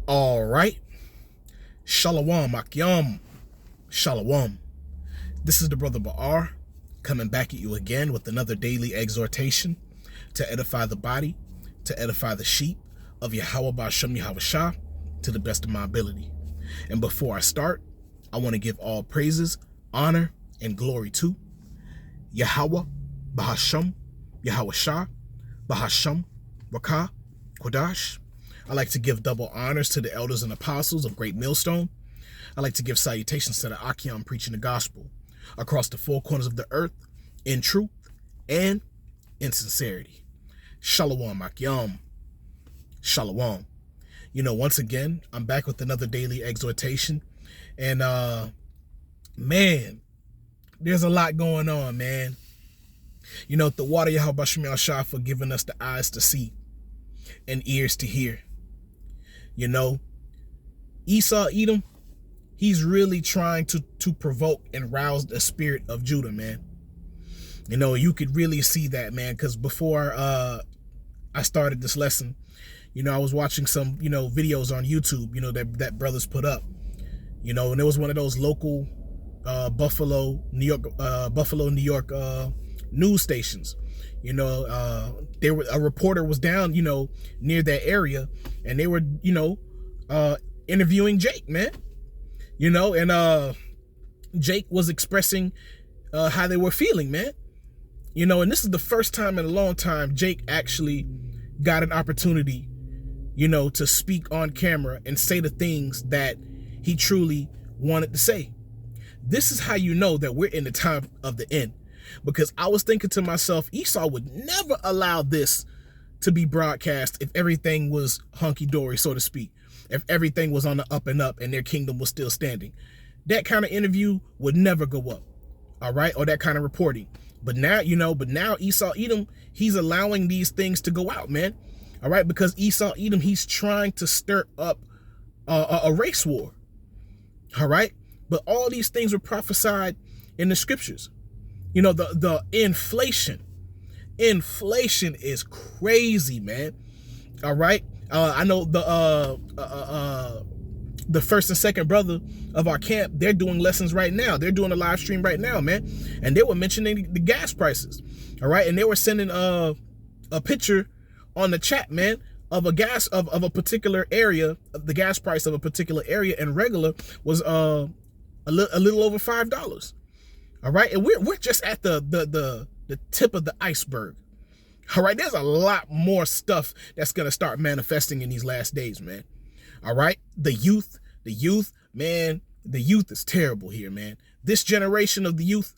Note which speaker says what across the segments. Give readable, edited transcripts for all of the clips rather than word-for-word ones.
Speaker 1: All right. Shalom, Akyam. Shalom. This is the Brother Ba'ar coming back at you again with another daily exhortation to edify the body, to edify the sheep of Yahweh Ba'ashem Yahweh Shah to the best of my ability. And before I start, I want to give all praises, honor, and glory to Yahweh Ba'ashem Yahweh Shah Ba'ashem Rakah Kodash. I like to give double honors to the elders and apostles of Great Millstone. I like to give salutations to the Akyam preaching the gospel across the four corners of the earth in truth and in sincerity. Shalom, Akyam. Shalom. Once again, I'm back with another daily exhortation. And, man, there's a lot going on, man. The water Yahweh Ba'ashem Yahweh Shah for giving us the eyes to see and ears to hear. Esau Edom, he's really trying to provoke and rouse the spirit of Judah, man. You could really see that, man, because before I started this lesson, I was watching some, videos on YouTube, that brothers put up, and there was one of those local Buffalo, New York news stations. A reporter was down, near that area, and they were, interviewing Jake, man, and Jake was expressing how they were feeling, man, and this is the first time in a long time Jake actually got an opportunity, to speak on camera and say the things that he truly wanted to say. This is how you know that we're in the time of the end. Because I was thinking to myself, Esau would never allow this to be broadcast if everything was hunky-dory, so to speak. If everything was on the up and up and their kingdom was still standing. That kind of interview would never go up, all right? Or that kind of reporting. But now, Esau Edom, he's allowing these things to go out, man. All right? Because Esau Edom, he's trying to stir up a race war, all right? But all these things were prophesied in the scriptures. The inflation is crazy, man. All right. I know the first and second brother of our camp, they're doing lessons right now. They're doing a live stream right now, man. And they were mentioning the gas prices. All right. And they were sending a picture on the chat, man, of a particular area, the gas price of a particular area, and regular was a little over $5. All right. And we're just at the tip of the iceberg. All right. There's a lot more stuff that's going to start manifesting in these last days, man. All right. The youth, man, the youth is terrible here, man. This generation of the youth,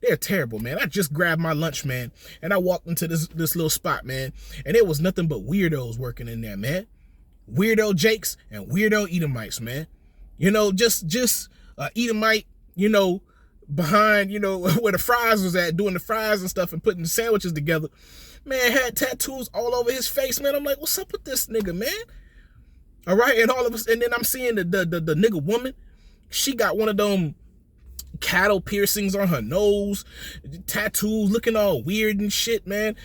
Speaker 1: they're terrible, man. I just grabbed my lunch, man, and I walked into this little spot, man, and it was nothing but weirdos working in there, man. Weirdo Jakes and weirdo Edomites, man. Just Edomite, behind, where the fries was at, doing the fries and stuff and putting the sandwiches together, man, had tattoos all over his face, man. I'm like, what's up with this nigga, man? All right. And all of us, and then I'm seeing the nigga woman, she got one of them cattle piercings on her nose, tattoos, looking all weird and shit, man.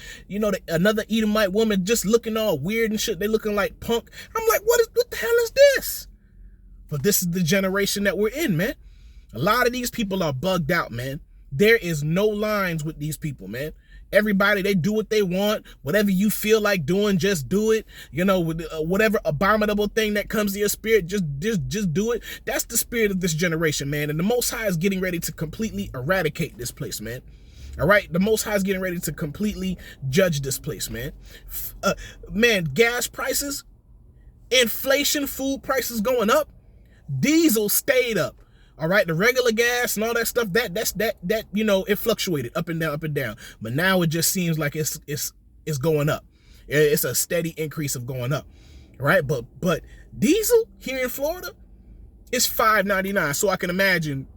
Speaker 1: Another Edomite woman just looking all weird and shit. They looking like punk. I'm like, what the hell is this? But this is the generation that we're in, man. A lot of these people are bugged out, man. There is no lines with these people, man. Everybody, they do what they want. Whatever you feel like doing, just do it. Whatever abominable thing that comes to your spirit, just do it. That's the spirit of this generation, man. And the Most High is getting ready to completely eradicate this place, man. All right? The Most High is getting ready to completely judge this place, man. Man, gas prices, inflation, food prices going up. Diesel stayed up. All right, the regular gas and all that stuff, that it fluctuated up and down. But now it just seems like it's going up. It's a steady increase of going up. All right, but diesel here in Florida is $5.99. So I can imagine,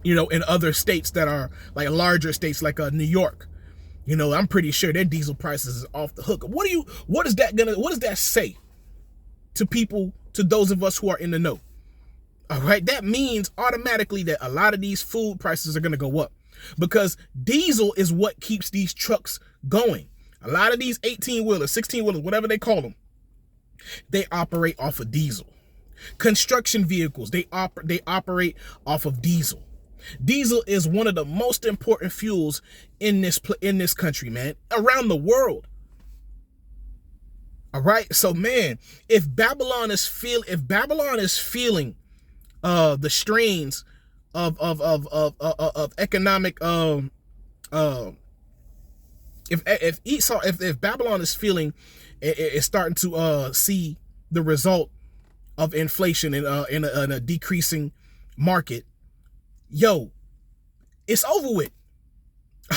Speaker 1: in other states that are like larger states like New York, I'm pretty sure their diesel prices is off the hook. What does that say to people, to those of us who are in the know? All right, that means automatically that a lot of these food prices are going to go up because diesel is what keeps these trucks going. A lot of these 18-wheelers, 16-wheelers, whatever they call them, They operate off of diesel. Construction vehicles, they operate off of diesel. Diesel is one of the most important fuels in this country, man, around the world. All right, so man, if Babylon is feeling the strains of economic if Babylon is feeling is starting to see the result of inflation in a decreasing market, yo, it's over with.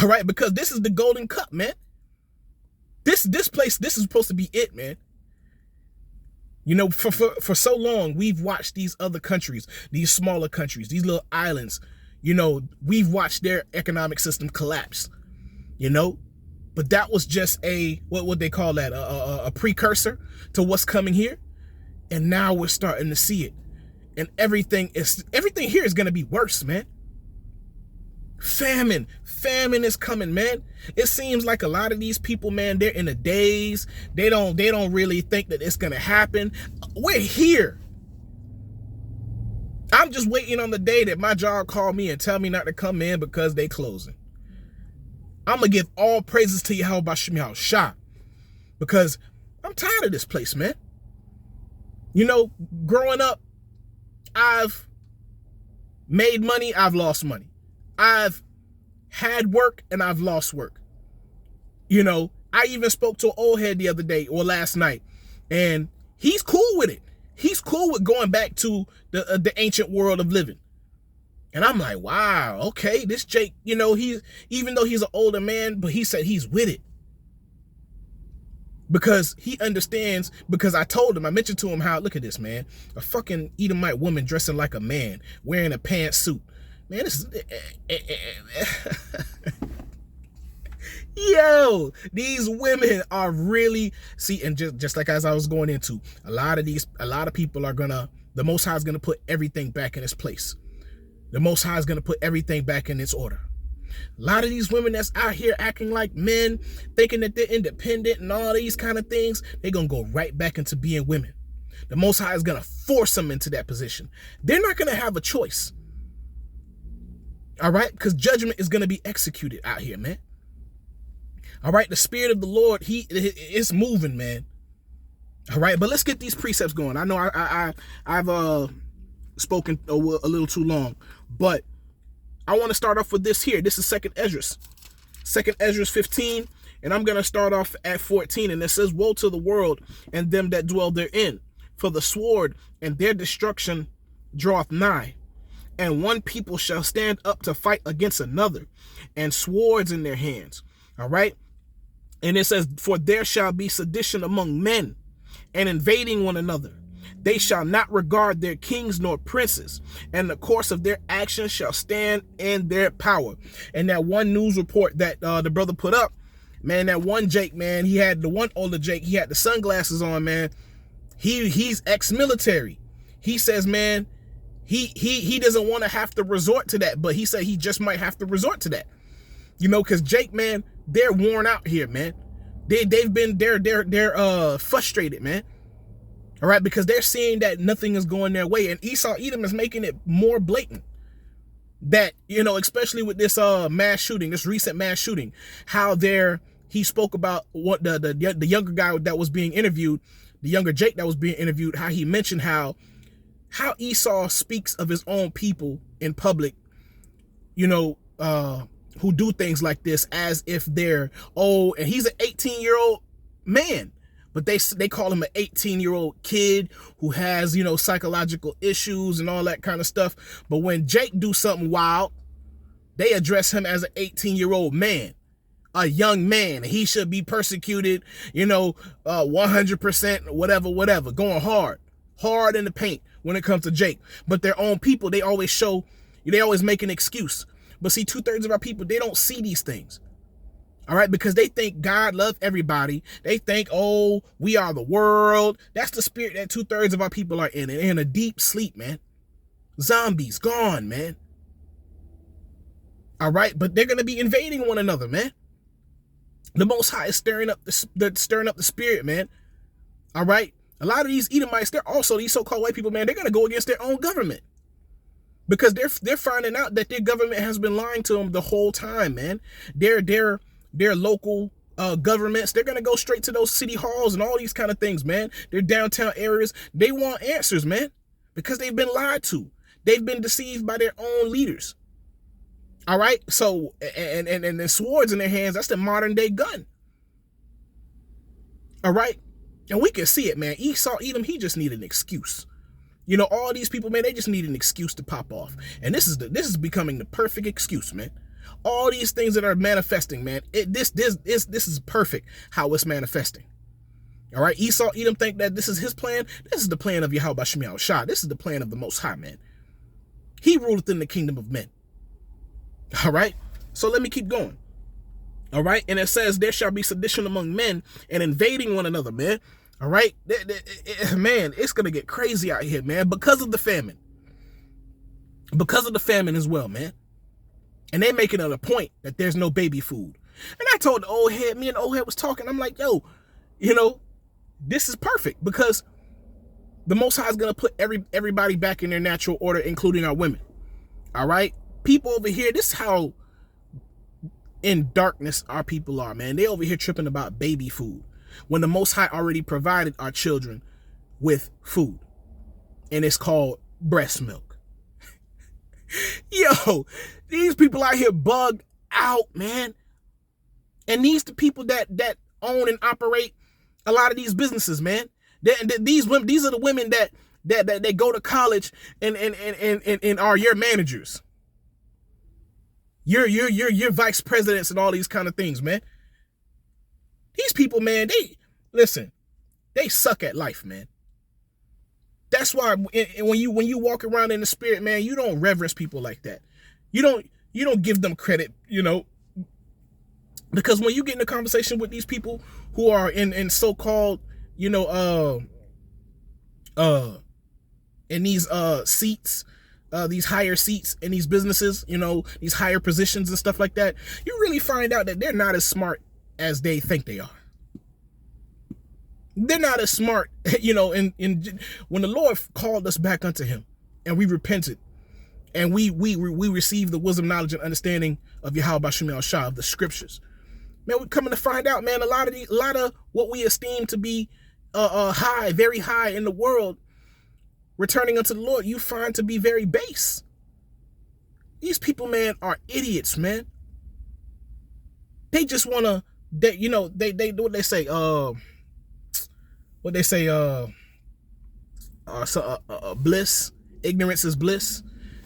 Speaker 1: All right, because this is the golden cup, man. This place, this is supposed to be it, man. You know, for so long, we've watched these other countries, these smaller countries, these little islands, you know, we've watched their economic system collapse, you know, but that was just what would they call that? A precursor to what's coming here. And now we're starting to see it. And everything here is going to be worse, man. Famine is coming, man. It seems like a lot of these people, man, they're in a daze. They don't really think that it's going to happen. We're here. I'm just waiting on the day that my job call me and tell me not to come in because they closing. I'm going to give all praises to Yahweh Shemiyah Shah, because I'm tired of this place, man. You know, growing up, I've made money, I've lost money. I've had work and I've lost work. You know, I even spoke to an old head the other day or last night, and he's cool with it. He's cool with going back to the ancient world of living. And I'm like, wow, okay, this Jake, you know, even though he's an older man, but he said he's with it. Because he understands, because I mentioned to him how, look at this, man, a fucking Edomite woman dressing like a man, wearing a pantsuit. Man, this is, yo, these women are really, see, and just like as I was going into, a lot of people are the Most High is gonna put everything back in its place. The Most High is gonna put everything back in its order. A lot of these women that's out here acting like men, thinking that they're independent and all these kind of things, they're going to go right back into being women. The Most High is going to force them into that position. They're not going to have a choice. All right? Because judgment is going to be executed out here, man. All right? The Spirit of the Lord, He is moving, man. All right? But let's get these precepts going. I know I've spoken a little too long, but I want to start off with this here. This is 2nd Esdras. 2nd Esdras 15, and I'm going to start off at 14. And it says, woe to the world and them that dwell therein, for the sword and their destruction draweth nigh. And one people shall stand up to fight against another, and swords in their hands. All right? And it says, for there shall be sedition among men, and invading one another. They shall not regard their kings nor princes, and the course of their actions shall stand in their power. And that one news report that the brother put up, man, that one Jake, man, he had the one older Jake, he had the sunglasses on, man. He's ex-military. He says, man, he doesn't want to have to resort to that, but he said he just might have to resort to that. You know, because Jake, man, they're worn out here, man. They're frustrated, man. All right, because they're seeing that nothing is going their way, and Edom is making it more blatant that, you know, especially with this mass shooting, this recent mass shooting, how he spoke about what the younger guy that was being interviewed, the younger Jake that was being interviewed, how he mentioned how Esau speaks of his own people in public, you know, who do things like this as if they're old, and he's an 18-year-old man. But they call him an 18-year-old kid who has, you know, psychological issues and all that kind of stuff. But when Jake do something wild, they address him as an 18-year-old man, a young man. He should be persecuted, you know, 100%, whatever, going hard in the paint when it comes to Jake. But their own people, they always make an excuse. But see, 2/3 of our people, they don't see these things. All right, because they think God loves everybody. They think, oh, we are the world. That's the spirit that 2/3 of our people are in. And in a deep sleep, man. Zombies, gone, man. All right, but they're going to be invading one another, man. The Most High is stirring up the spirit, man. All right, A lot of these Edomites, they're also these so-called white people, man, they're going to go against their own government because they're finding out that their government has been lying to them the whole time, man. Their local governments, they're going to go straight to those city halls and all these kind of things, man. Their downtown areas, they want answers, man, because they've been lied to. They've been deceived by their own leaders. All right. So, and the swords in their hands, that's the modern day gun. All right. And we can see it, man. Esau, Edom, he just needed an excuse. You know, all these people, man, they just need an excuse to pop off. And this is becoming the perfect excuse, man. All these things that are manifesting, man, this is perfect how it's manifesting. All right. Esau, Edom think that this is his plan. This is the plan of Yahweh Bashim Yahushua. This is the plan of the Most High, man. He ruleth in the kingdom of men. All right. So let me keep going. All right. And it says there shall be sedition among men and invading one another, man. All right. Man, it's going to get crazy out here, man, because of the famine. Because of the famine as well, man. And they making it a point that there's no baby food. And I told the old head, me and the old head was talking. I'm like, yo, you know, this is perfect because the Most High is going to put everybody back in their natural order, including our women. All right. People over here, this is how in darkness our people are, man. They over here tripping about baby food when the Most High already provided our children with food. And it's called breast milk. Yo, these people out here bugged out, man. And these the people that own and operate a lot of these businesses, man. These women, these are the women that they go to college and are your managers. Your vice presidents and all these kind of things, man. These people, man, they suck at life, man. That's why when you walk around in the spirit, man, you don't reverence people like that. You don't give them credit, you know, because when you get in a conversation with these people who are in so-called, you know, in these seats, these higher seats in these businesses, you know, these higher positions and stuff like that, you really find out that they're not as smart as they think they are. They're not as smart, you know, in when the Lord called us back unto him and we repented and we received the wisdom, knowledge, and understanding of Yahweh Bashim Yahushua, of the scriptures. Man, we're coming to find out, man, a lot of what we esteem to be high, very high in the world, returning unto the Lord, you find to be very base. These people, man, are idiots, man. They just want to, you know, they do what they say, bliss. Ignorance is bliss.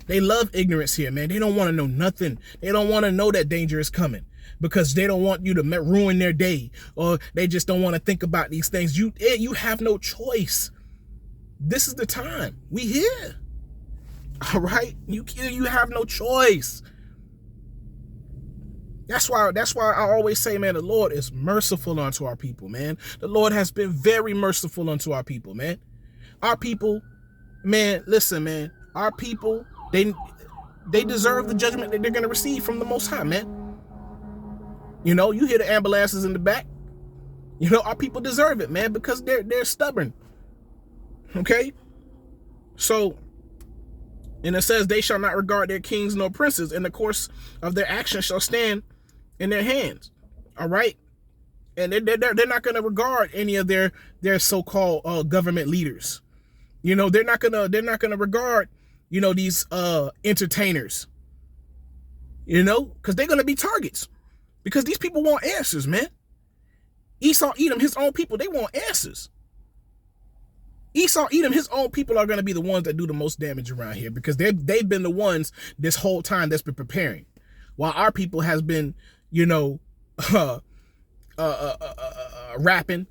Speaker 1: They love ignorance here, man. They don't want to know nothing. They don't want to know that danger is coming because they don't want you to ruin their day, or they just don't want to think about these things. You have no choice. This is the time. We here. All right? You have no choice. That's why I always say, man, the Lord is merciful unto our people, man. The Lord has been very merciful unto our people, man. Our people, man, listen, man. Our people, they deserve the judgment that they're going to receive from the Most High, man. You know, you hear the ambulances in the back. You know, our people deserve it, man, because they're stubborn. Okay? So, and it says, they shall not regard their kings nor princes, and the course of their actions shall stand in their hands. All right? And they're not going to regard any of their so-called government leaders. You know, they're not gonna regard, you know, these entertainers. You know, because they're gonna be targets. Because these people want answers, man. Esau, Edom, his own people, they want answers. Esau, Edom, his own people are gonna be the ones that do the most damage around here because they've been the ones this whole time that's been preparing, while our people has been, you know, rapping,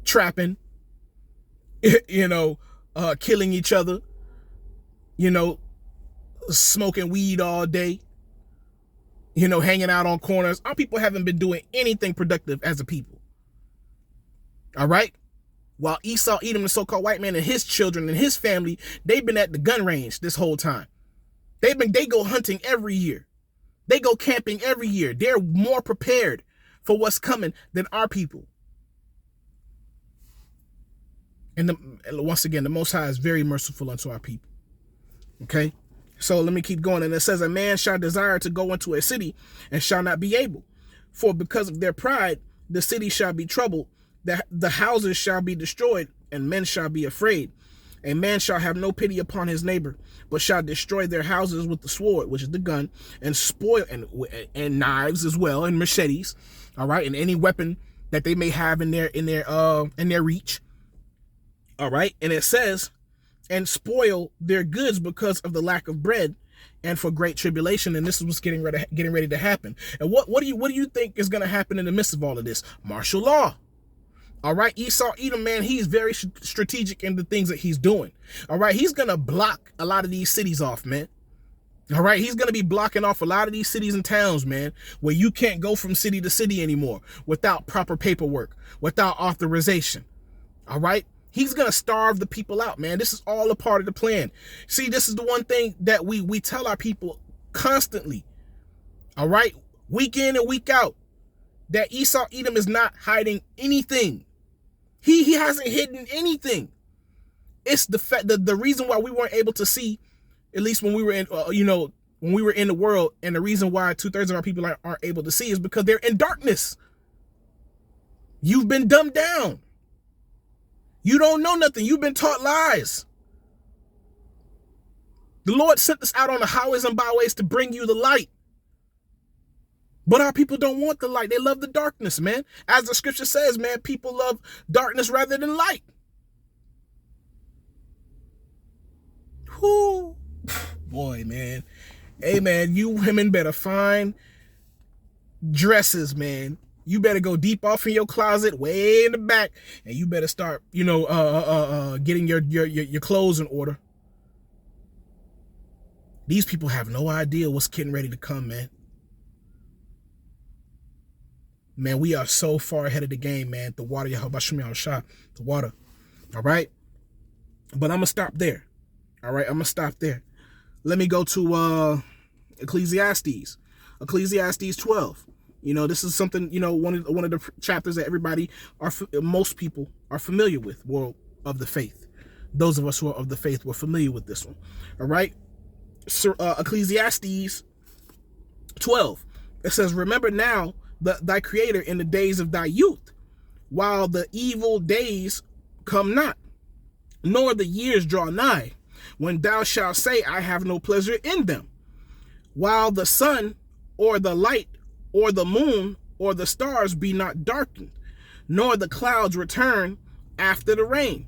Speaker 1: trapping, you know, killing each other, you know, smoking weed all day, you know, hanging out on corners. Our people haven't been doing anything productive as a people. All right? While Esau, Edom, the so-called white man, and his children and his family, they've been at the gun range this whole time. They go hunting every year. They go camping every year. They're more prepared for what's coming than our people. And once again, the Most High is very merciful unto our people. Okay? So let me keep going. And it says, a man shall desire to go into a city and shall not be able. For because of their pride, the city shall be troubled, the houses shall be destroyed, and men shall be afraid. A man shall have no pity upon his neighbor, but shall destroy their houses with the sword, which is the gun, and spoil, and knives as well, and machetes, all right, and any weapon that they may have in their reach. All right, and it says, and spoil their goods because of the lack of bread, and for great tribulation. And this is what's getting ready to happen. And what do you think is going to happen in the midst of all of this? Martial law. All right, Esau Edom, man, he's very strategic in the things that he's doing. All right, he's going to block a lot of these cities off, man. All right, he's going to be blocking off a lot of these cities and towns, man, where you can't go from city to city anymore without proper paperwork, without authorization. All right, he's going to starve the people out, man. This is all a part of the plan. See, this is the one thing that we tell our people constantly. All right, week in and week out, that Esau Edom is not hiding anything. He hasn't hidden anything. It's the fact that the reason why we weren't able to see, at least when we were in, when we were in the world, and the reason why 2/3 of our people aren't able to see is because they're in darkness. You've been dumbed down. You don't know nothing. You've been taught lies. The Lord sent us out on the highways and byways to bring you the light. But our people don't want the light. They love the darkness, man. As the scripture says, man, people love darkness rather than light. Whoo. Boy, man. Hey, man, you women better find dresses, man. You better go deep off in your closet, way in the back, and you better start, getting your clothes in order. These people have no idea what's getting ready to come, man. Man, we are so far ahead of the game, man. The water, the water. All right? But I'm going to stop there. All right? I'm going to stop there. Let me go to Ecclesiastes. Ecclesiastes 12. This is something, one of the chapters that most people are familiar with, world of the faith. Those of us who are of the faith were familiar with this one. All right? So, Ecclesiastes 12. It says, remember now thy creator in the days of thy youth, while the evil days come not, nor the years draw nigh, when thou shalt say, I have no pleasure in them, while the sun or the light or the moon or the stars be not darkened, nor the clouds return after the rain.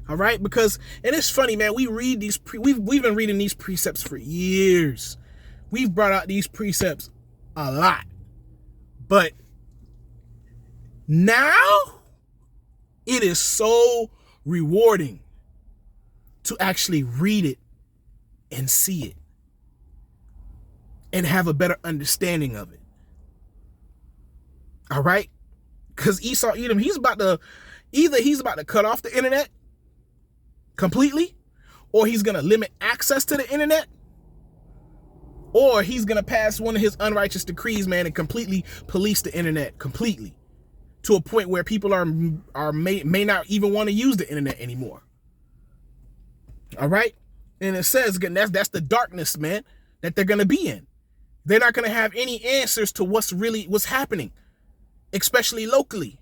Speaker 1: All right, because, and it's funny, man, we read these, we've been reading these precepts for years. We've brought out these precepts a lot. But now it is so rewarding to actually read it and see it and have a better understanding of it. All right? Because Esau Edom, he's about to cut off the internet completely, or he's going to limit access to the internet, or he's going to pass one of his unrighteous decrees, man, and completely police the internet completely to a point where people may not even want to use the internet anymore. All right? And it says, again, that's the darkness, man, that they're going to be in. They're not going to have any answers to what's happening, especially locally.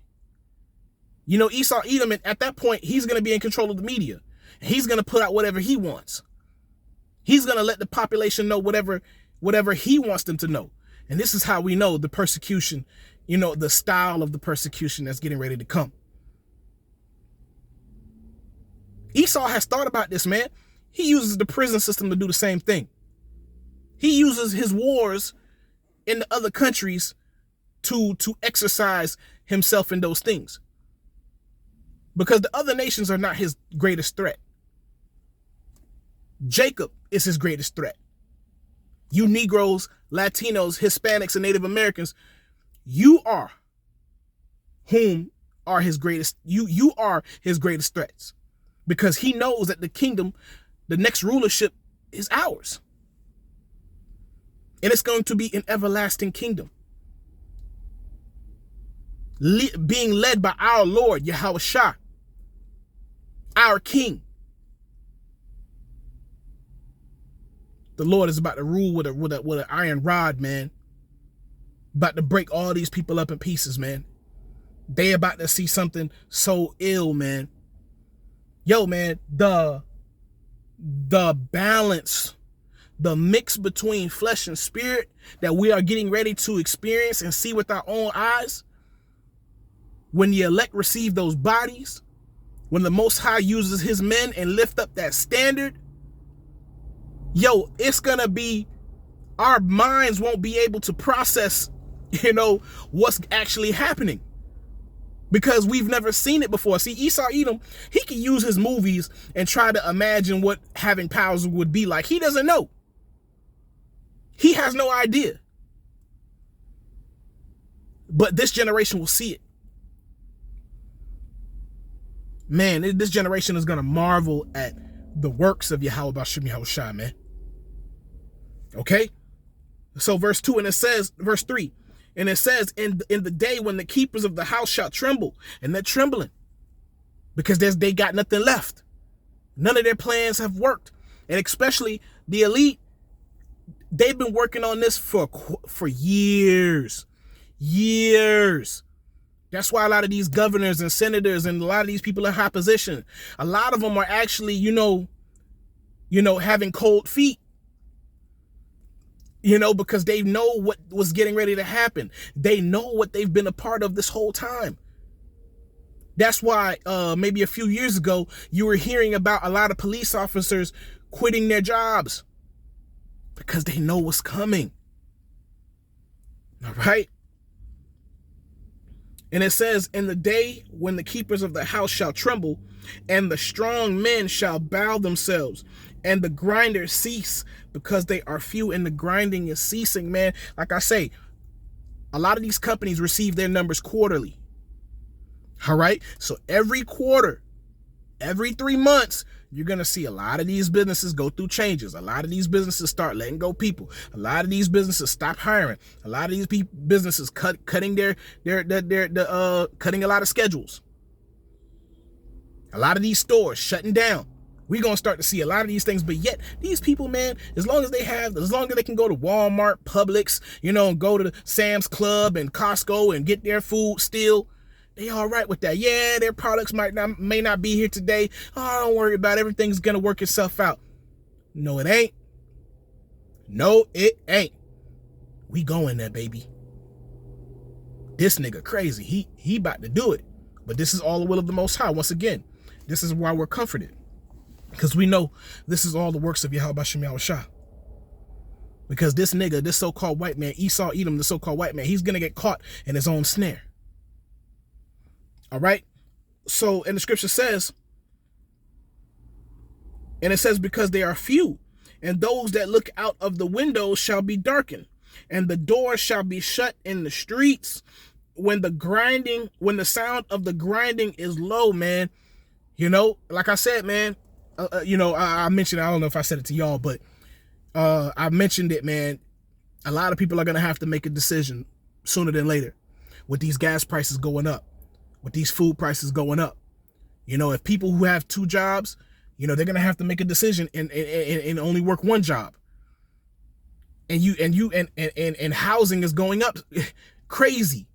Speaker 1: Esau Edom, at that point, he's going to be in control of the media. He's going to put out whatever he wants. He's going to let the population know whatever he wants them to know. And this is how we know the persecution, the style of the persecution that's getting ready to come. Esau has thought about this, man. He uses the prison system to do the same thing. He uses his wars in the other countries to exercise himself in those things. Because the other nations are not his greatest threat. Jacob is his greatest threat. You Negroes, Latinos, Hispanics, and Native Americans, you are his greatest threats. Because he knows that the kingdom, the next rulership, is ours. And it's going to be an everlasting kingdom. Being led by our Lord, Yahweh Shah. Our King. The Lord is about to rule with an iron rod, man. About to break all these people up in pieces, man. They about to see something so ill, man. Yo, man, the balance, the mix between flesh and spirit that we are getting ready to experience and see with our own eyes, when the elect receive those bodies, when the Most High uses his men and lift up that standard, yo, it's gonna be, our minds won't be able to process, what's actually happening, because we've never seen it before. See, Esau Edom, he can use his movies and try to imagine what having powers would be like. He doesn't know. He has no idea. But this generation will see it. Man, this generation is going to marvel at the works of Yahweh Bashim Yahushua, man. Okay? So verse 2, and it says, verse 3, and it says, in the day when the keepers of the house shall tremble, and they're trembling because they got nothing left. None of their plans have worked. And especially the elite, they've been working on this for years. Years. That's why a lot of these governors and senators and a lot of these people in high position, a lot of them are actually, having cold feet. Because they know what was getting ready to happen. They know what they've been a part of this whole time. That's why maybe a few years ago, you were hearing about a lot of police officers quitting their jobs because they know what's coming. All right. And it says, in the day when the keepers of the house shall tremble, and the strong men shall bow themselves, and the grinders cease, because they are few, and the grinding is ceasing, man. Like I say, a lot of these companies receive their numbers quarterly. All right. So every quarter, every 3 months, you're going to see a lot of these businesses go through changes. A lot of these businesses start letting go people. A lot of these businesses stop hiring. A lot of these businesses cutting cutting a lot of schedules. A lot of these stores shutting down. We're going to start to see a lot of these things. But yet these people, man, as long as they can go to Walmart, Publix, and go to the Sam's Club and Costco and get their food still, they all right with that. Yeah, their products may not be here today. Oh, don't worry about it. Everything's going to work itself out. No, it ain't. No, it ain't. We going there, baby. This nigga crazy. He about to do it. But this is all the will of the Most High. Once again, this is why we're comforted. Because we know this is all the works of Yahweh Bashim Yahushua. Because this nigga, this so-called white man, Esau Edom, the so-called white man, he's going to get caught in his own snare. All right. So, and the scripture says, and it says, because they are few, and those that look out of the windows shall be darkened, and the doors shall be shut in the streets. When the sound of the grinding is low, man, like I said, man, I mentioned, I don't know if I said it to y'all, but I mentioned it, man. A lot of people are going to have to make a decision sooner than later with these gas prices going up, with these food prices going up. If people who have 2 jobs, they're going to have to make a decision and only work 1 job. And housing is going up crazy.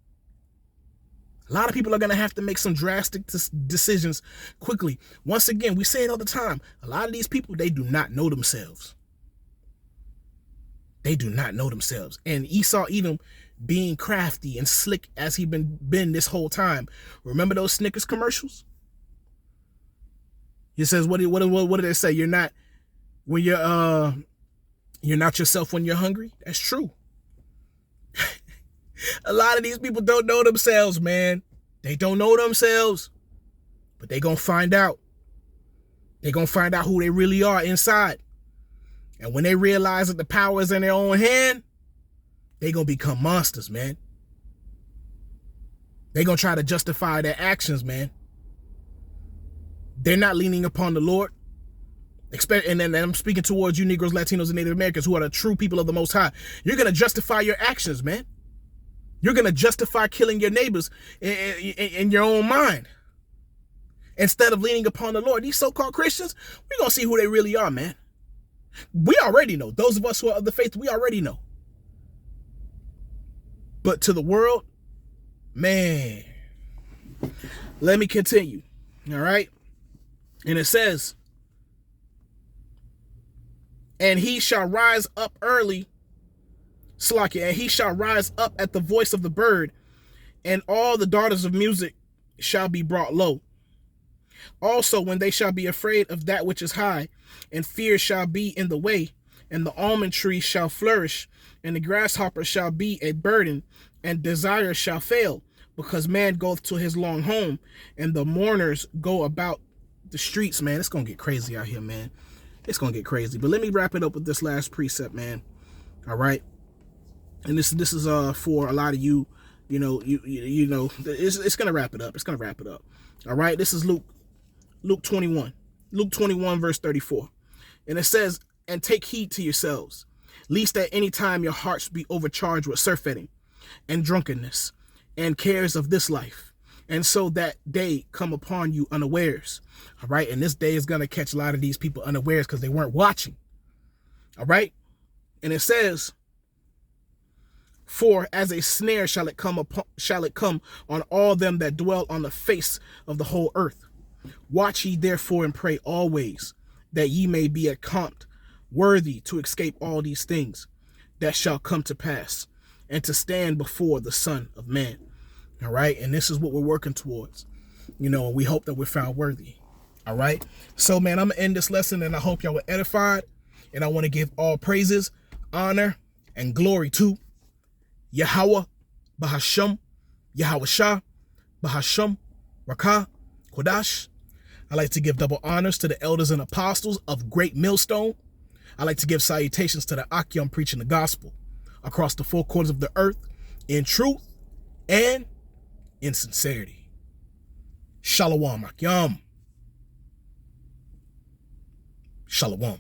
Speaker 1: A lot of people are going to have to make some drastic decisions quickly. Once again, we say it all the time. A lot of these people, they do not know themselves. They do not know themselves. And Esau Edom, being crafty and slick as he been this whole time. Remember those Snickers commercials? He says, what did they say? You're not yourself when you're hungry. That's true. A lot of these people don't know themselves, man. They don't know themselves, but they gonna find out. They gonna find out who they really are inside. And when they realize that the power is in their own hand, they gonna become monsters, man. They gonna try to justify their actions, man. They're not leaning upon the Lord. And then I'm speaking towards you Negroes, Latinos, and Native Americans who are the true people of the Most High. You're gonna justify your actions, man. You're going to justify killing your neighbors in your own mind. instead of leaning upon the Lord. These so-called Christians, we're going to see who they really are, man. We already know. Those of us who are of the faith, we already know. But to the world, man, let me continue. All right. And it says, and he shall rise up early, Slakia, and he shall rise up at the voice of the bird, and all the daughters of music shall be brought low. Also, when they shall be afraid of that which is high, and fear shall be in the way, and the almond tree shall flourish, and the grasshopper shall be a burden, and desire shall fail, because man goeth to his long home, and the mourners go about the streets. Man, it's going to get crazy out here, man. It's going to get crazy. But let me wrap it up with this last precept, man. All right. And this is for a lot of you, you know, it's going to wrap it up. It's going to wrap it up. All right. This is Luke 21. Luke 21, verse 34. And it says, and take heed to yourselves, lest at any time your hearts be overcharged with surfeiting and drunkenness and cares of this life, and so that day come upon you unawares. All right. And this day is going to catch a lot of these people unawares because they weren't watching. All right. And it says, for as a snare shall it come on all them that dwell on the face of the whole earth. Watch ye therefore and pray always, that ye may be accounted worthy to escape all these things that shall come to pass, and to stand before the Son of Man. All right. And this is what we're working towards, you know, and we hope that we're found worthy. All right. So, man, I'm going to end this lesson, and I hope y'all were edified. And I want to give all praises, honor, and glory to Yahweh, Bahasham, Yahweh Shah, Bahasham, Rakah, Kodash. I like to give double honors to the elders and apostles of Great Millstone. I like to give salutations to the Akim preaching the gospel across the four corners of the earth in truth and in sincerity. Shalom, Akim. Shalom.